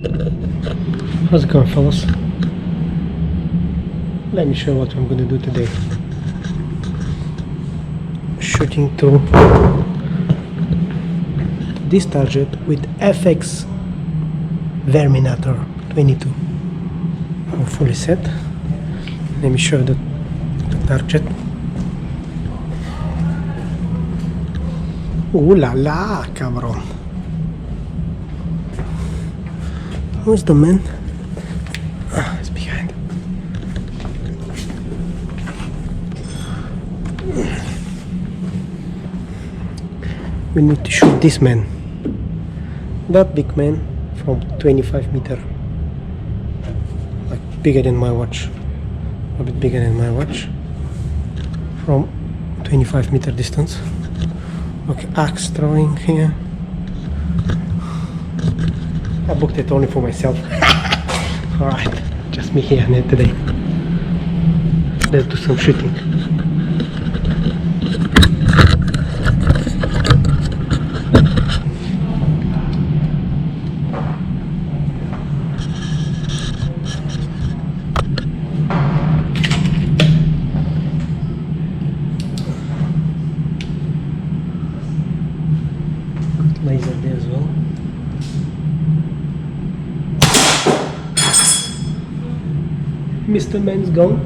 How's it going, fellas? Let me show you what I'm gonna do today. Shooting to this target with FX Verminator 22. I'm fully set. Let me show you the target. Ooh la la, cabron. Who's the man? Ah, it's behind. We need to shoot this man. That big man from 25 meter. Like bigger than my watch. A bit bigger than my watch. From 25 meter distance. Okay, axe throwing here. I booked it only for myself. Alright, just me here today. Let's do some shooting. Got laser there as well. Mr. Man's gone.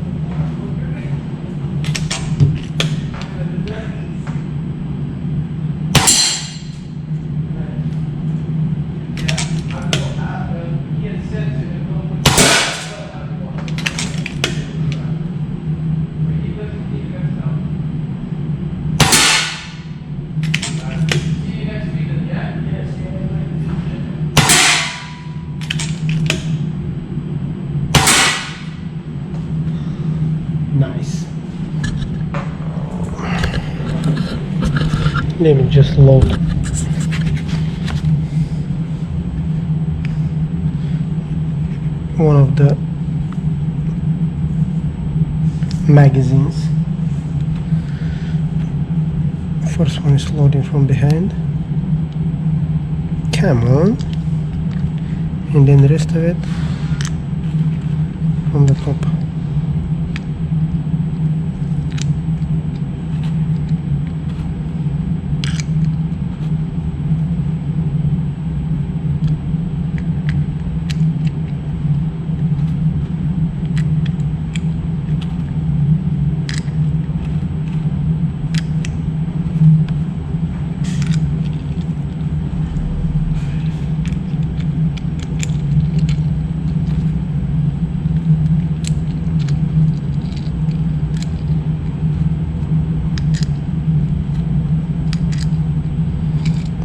Nice. Let me just load. One of the magazines. First one is loading from behind. Come on. And then the rest of it from the top.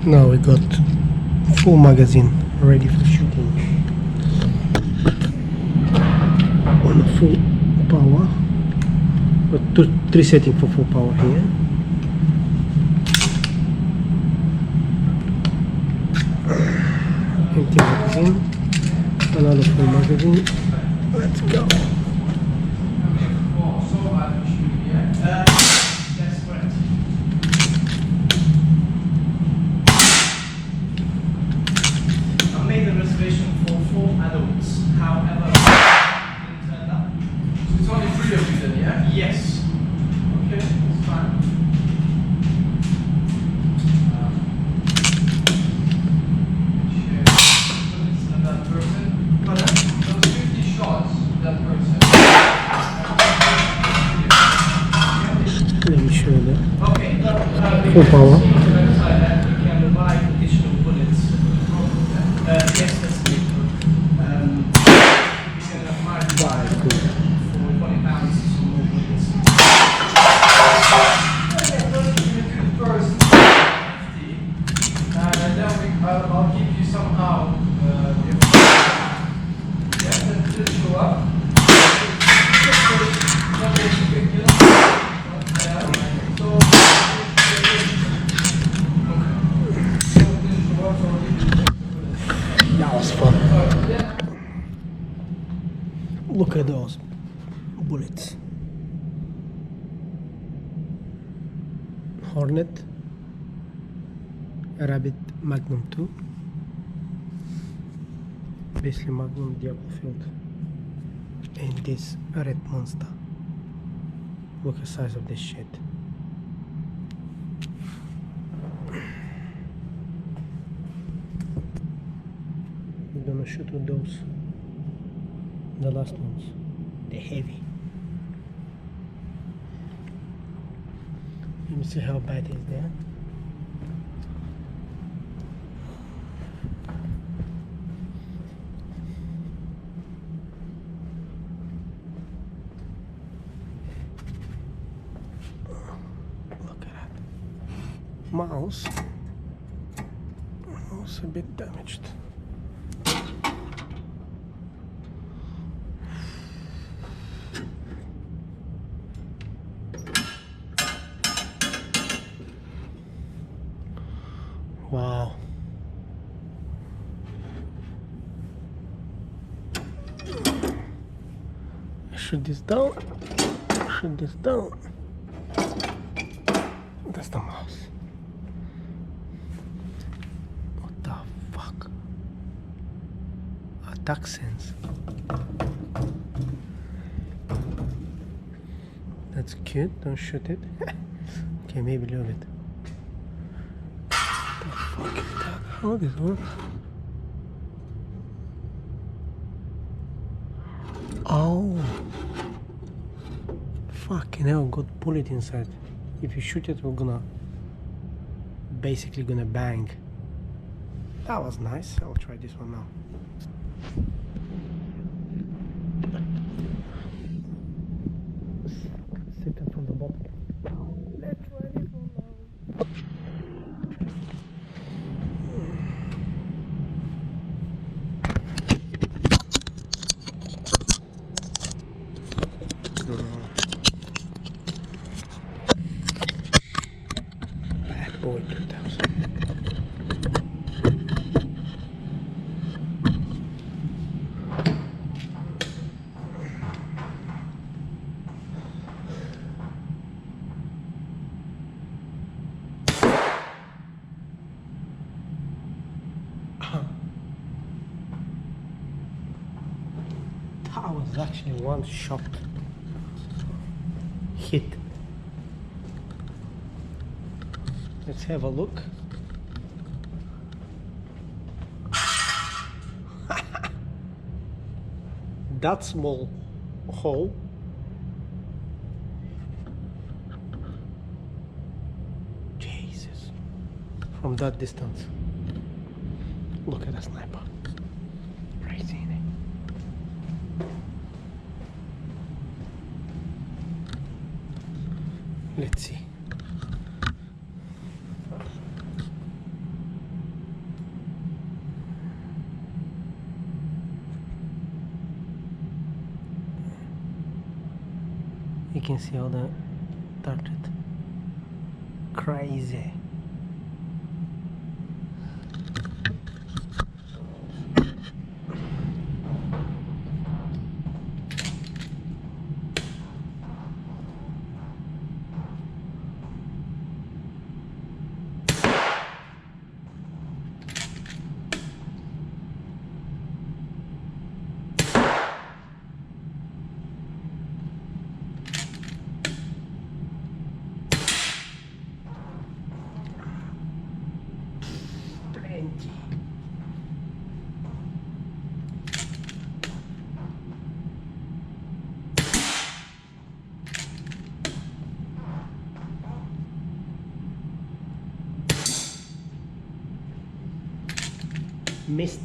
Now we got full magazine ready for shooting on full power, but three setting for full power here. Empty magazine, another full magazine. Let's go. For 4 adults, however, didn't turn up. So it's only 3 of you then, yeah? Yes. Okay, that's fine. And that person. Those 50 shots, that person. Let me show you that. Okay, Full power. You can buy additional bullets. Yes, that's good. I'll keep you somehow. Show up. That was fun. Look at those bullets. Hornet, Rabbit Magnum 2. basically Magnum Diablo filled in this red monster. Look at the size of this shit. We're gonna shoot with those, the last ones, the heavy. Let me see how bad is there. Look at that. Mouse a bit damaged. Wow. Shoot this down. Shoot this down. That's the mouse. What the fuck? Attack sense. That's cute. Don't shoot it. Okay, maybe a little bit. What the fuck is that? How this works? Oh. Fucking hell, got bullet inside. If you shoot it, we're gonna basically gonna bang. That was nice. I'll try this one now. Second from the bottom. Let's try this one now. Bad boy 2000. That was actually one shot hit. Let's have a look. That small hole. Jesus. From that distance. Look at the sniper. Crazy, isn't it? Let's see. You can see all the target. Crazy. Missed.